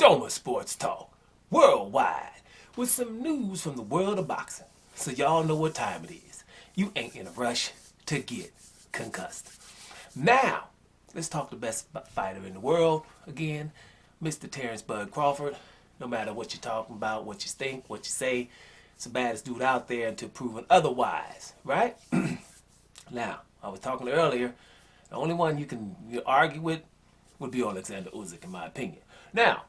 Soma Sports Talk, worldwide, with some news from the world of boxing. So y'all know what time it is. You ain't in a rush to get concussed. Now, let's talk the best fighter in the world again, Mr. Terence Bud Crawford. No matter what you're talking about, what you think, what you say, it's the baddest dude out there until proven otherwise, right? Now, I was talking earlier, the only one you argue with would be Alexander Usyk, in my opinion. Now,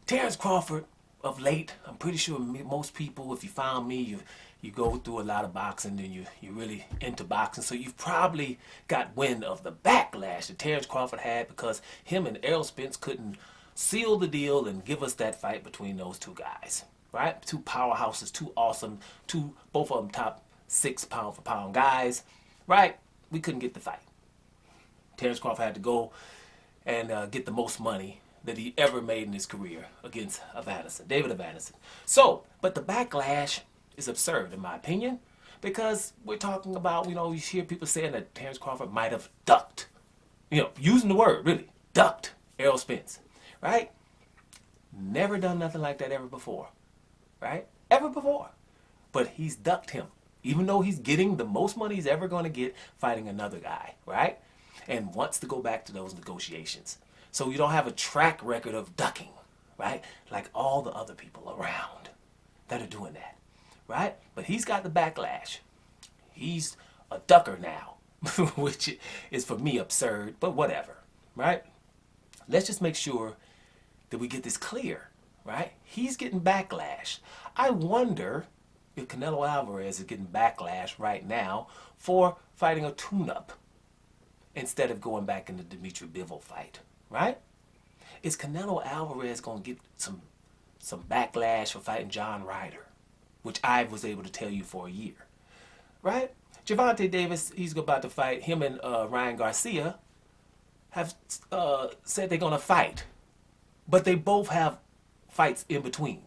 Terence Crawford, of late, I'm pretty sure most people, if you found me, you go through a lot of boxing and you're really into boxing, so you've probably got wind of the backlash that Terence Crawford had because him and Errol Spence couldn't seal the deal and give us that fight between those two guys, right? Two powerhouses, two awesome, both of them top 6 pound for pound guys, right? We couldn't get the fight. Terence Crawford had to go and get the most money that he ever made in his career against David Evanescence. So, but the backlash is absurd in my opinion because we're talking about, you hear people saying that Terence Crawford might have ducked, using the word really, ducked Errol Spence, right? Never done nothing like that ever before, right? Ever before. But he's ducked him, even though he's getting the most money he's ever going to get fighting another guy, right? And wants to go back to those negotiations. So you don't have a track record of ducking, right? Like all the other people around that are doing that, right? But he's got the backlash. He's a ducker now, which is for me absurd, but whatever, right? Let's just make sure that we get this clear, right? He's getting backlash. I wonder if Canelo Alvarez is getting backlash right now for fighting a tune-up instead of going back in the Dimitri Bivol fight, right? Is Canelo Alvarez going to get some backlash for fighting John Ryder, which I was able to tell you for a year, right? Gervonta Davis, he's about to fight. Him and Ryan Garcia have said they're going to fight, but they both have fights in between,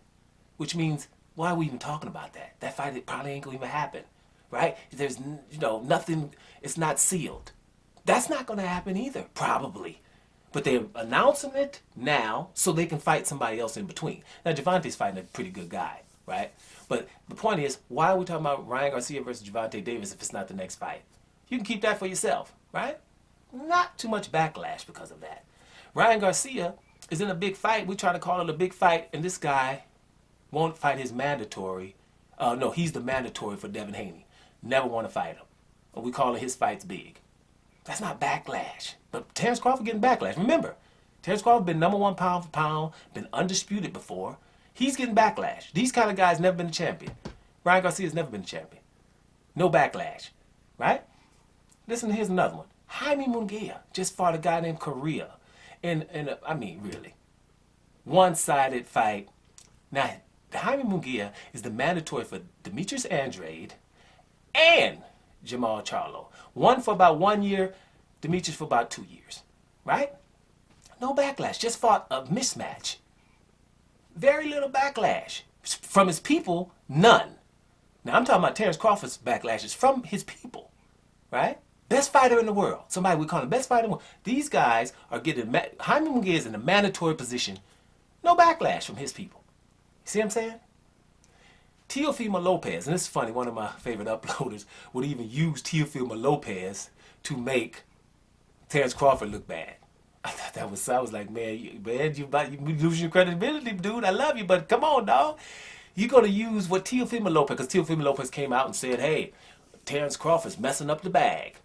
which means why are we even talking about that? That fight it probably ain't going to even happen, right? There's nothing, it's not sealed. That's not going to happen either, probably. But they're announcing it now so they can fight somebody else in between. Now, Gervonta's fighting a pretty good guy, right? But the point is, why are we talking about Ryan Garcia versus Gervonta Davis if it's not the next fight? You can keep that for yourself, right? Not too much backlash because of that. Ryan Garcia is in a big fight. We try to call it a big fight, and this guy won't fight his mandatory. No, he's the mandatory for Devin Haney. Never want to fight him. And we call it his fights big. That's not backlash. But Terence Crawford getting backlash. Remember, Terence Crawford been #1 pound for pound, been undisputed before. He's getting backlash. These kind of guys never been a champion. Ryan Garcia's never been a champion. No backlash, right? Listen, here's another one. Jaime Munguia just fought a guy named Correa. And I mean, really, one-sided fight. Now, Jaime Munguia is the mandatory for Demetrius Andrade and Jamal Charlo. One for about 1 year, Demetrius for about 2 years, right? No backlash, just fought a mismatch. Very little backlash. From his people, none. Now I'm talking about Terence Crawford's backlashes from his people, right? Best fighter in the world. Somebody we call him best fighter in the world. These guys are getting, Jaime Munguia is in a mandatory position. No backlash from his people. You see what I'm saying? Teofimo Lopez, and this is funny, one of my favorite uploaders would even use Teofimo Lopez to make Terence Crawford look bad. I was like, man, you losing your credibility, dude. I love you, but come on, dog. You're going to use what Teofimo Lopez, because Teofimo Lopez came out and said, hey, Terence Crawford's messing up the bag.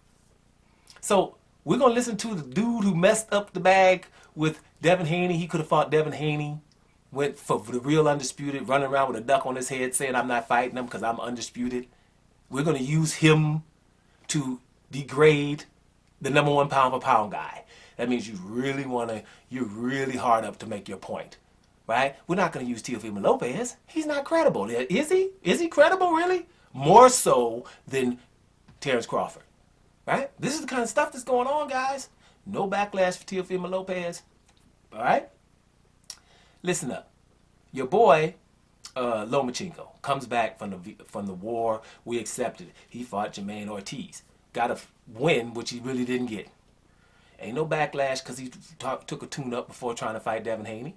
So we're going to listen to the dude who messed up the bag with Devin Haney. He could have fought Devin Haney. Went for the real undisputed, running around with a duck on his head saying I'm not fighting him because I'm undisputed. We're going to use him to degrade the #1 pound for pound guy. That means you're really hard up to make your point, right? We're not going to use Teofimo Lopez. He's not credible. Is he? Is he credible, really? More so than Terence Crawford, right? This is the kind of stuff that's going on, guys. No backlash for Teofimo Lopez, all right? Listen up. Your boy, Lomachenko, comes back from the war. We accepted it. He fought Jermaine Ortiz. Got a win, which he really didn't get. Ain't no backlash because he took a tune-up before trying to fight Devin Haney.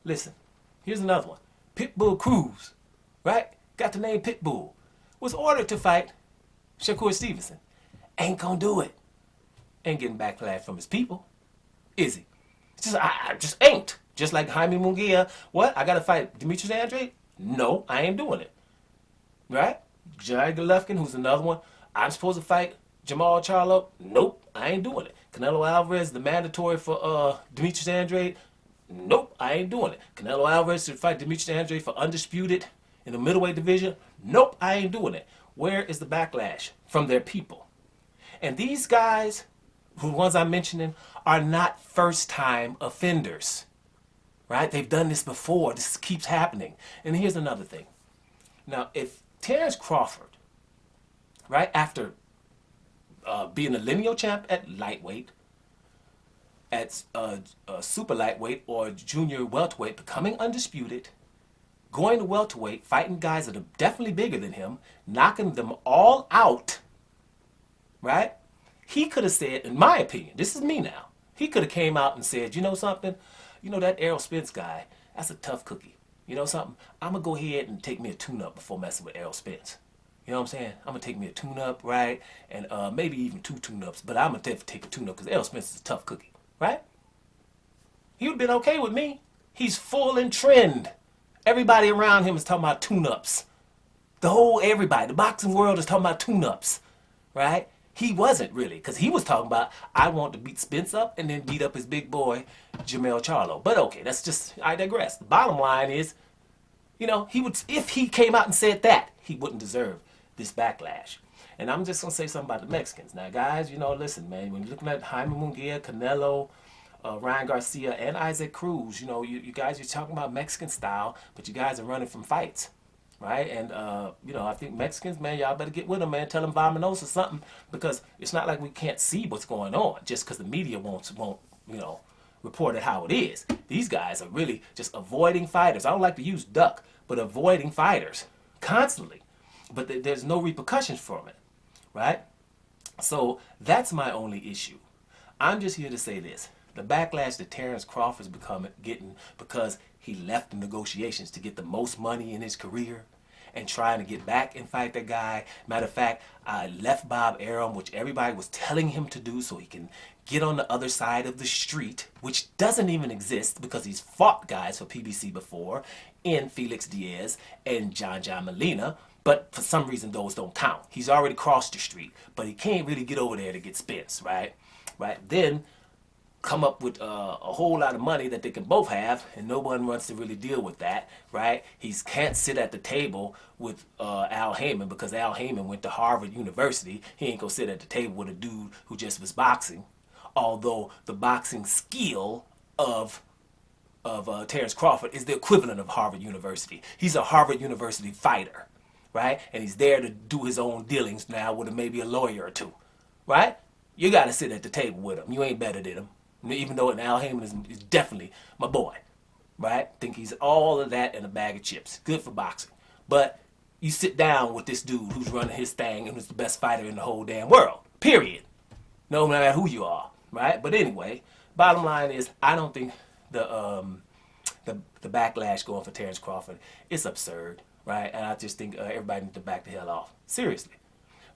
Listen, here's another one. Pitbull Cruz, right? Got the name Pitbull. Was ordered to fight Shakur Stevenson. Ain't gonna do it. Ain't getting backlash from his people, is he? It's just, I just ain't. Just like Jaime Munguia. What? I gotta fight Demetrius Andrade? No, I ain't doing it. Right? Jerry Golovkin, who's another one. I'm supposed to fight Jamal Charlo? Nope, I ain't doing it. Canelo Alvarez, the mandatory for Demetrius Andrade? Nope, I ain't doing it. Canelo Alvarez should fight Demetrius Andrade for undisputed in the middleweight division? Nope, I ain't doing it. Where is the backlash from their people? And these guys, the ones I'm mentioning, are not first-time offenders. Right? They've done this before. This keeps happening. And here's another thing. Now, if Terence Crawford, right, after being a lineal champ at lightweight, at super lightweight or junior welterweight, becoming undisputed, going to welterweight, fighting guys that are definitely bigger than him, knocking them all out, right? He could have said, in my opinion, this is me now, he could have came out and said, you know something? You know that Errol Spence guy, that's a tough cookie. You know something? I'm going to go ahead and take me a tune-up before messing with Errol Spence. You know what I'm saying? I'm going to take me a tune-up, right? And maybe even 2 tune-ups. But I'm going to take a tune-up because Errol Spence is a tough cookie, right? He would have been okay with me. He's full in trend. Everybody around him is talking about tune-ups. Everybody, the boxing world is talking about tune-ups, right? He wasn't really, because he was talking about, I want to beat Spence up and then beat up his big boy, Jamel Charlo. But okay, that's just, I digress. The bottom line is, you know, if he came out and said that, he wouldn't deserve this backlash. And I'm just going to say something about the Mexicans. Now, guys, you know, listen, man, when you're looking at Jaime Munguia, Canelo, Ryan Garcia, and Isaac Cruz, you know, you guys, you're talking about Mexican style, but you guys are running from fights. Right? And, you know, I think Mexicans, man, y'all better get with them, man. Tell them Vamanos or something, because it's not like we can't see what's going on just because the media won't, you know, report it how it is. These guys are really just avoiding fighters. I don't like to use duck, but avoiding fighters constantly. But there's no repercussions from it, right? So that's my only issue. I'm just here to say this. The backlash that Terence Crawford's getting because he left the negotiations to get the most money in his career and trying to get back and fight that guy. Matter of fact, I left Bob Arum, which everybody was telling him to do so he can get on the other side of the street, which doesn't even exist because he's fought guys for PBC before in Felix Diaz and John Molina. But for some reason, those don't count. He's already crossed the street, but he can't really get over there to get Spence, right? Then come up with a whole lot of money that they can both have, and no one wants to really deal with that, right? He can't sit at the table with Al Heyman because Al Heyman went to Harvard University. He ain't gonna sit at the table with a dude who just was boxing, although the boxing skill of Terence Crawford is the equivalent of Harvard University. He's a Harvard University fighter, right? And he's there to do his own dealings now with maybe a lawyer or two, right? You gotta sit at the table with him. You ain't better than him. Even though Al Heyman is definitely my boy, right? Think he's all of that in a bag of chips. Good for boxing. But you sit down with this dude who's running his thing and is the best fighter in the whole damn world. Period. No matter who you are, right? But anyway, bottom line is I don't think the backlash going for Terence Crawford is absurd, right? And I just think everybody needs to back the hell off. Seriously.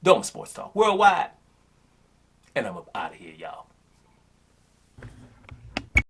Doma Sports Talk Worldwide. And I'm out of here, y'all.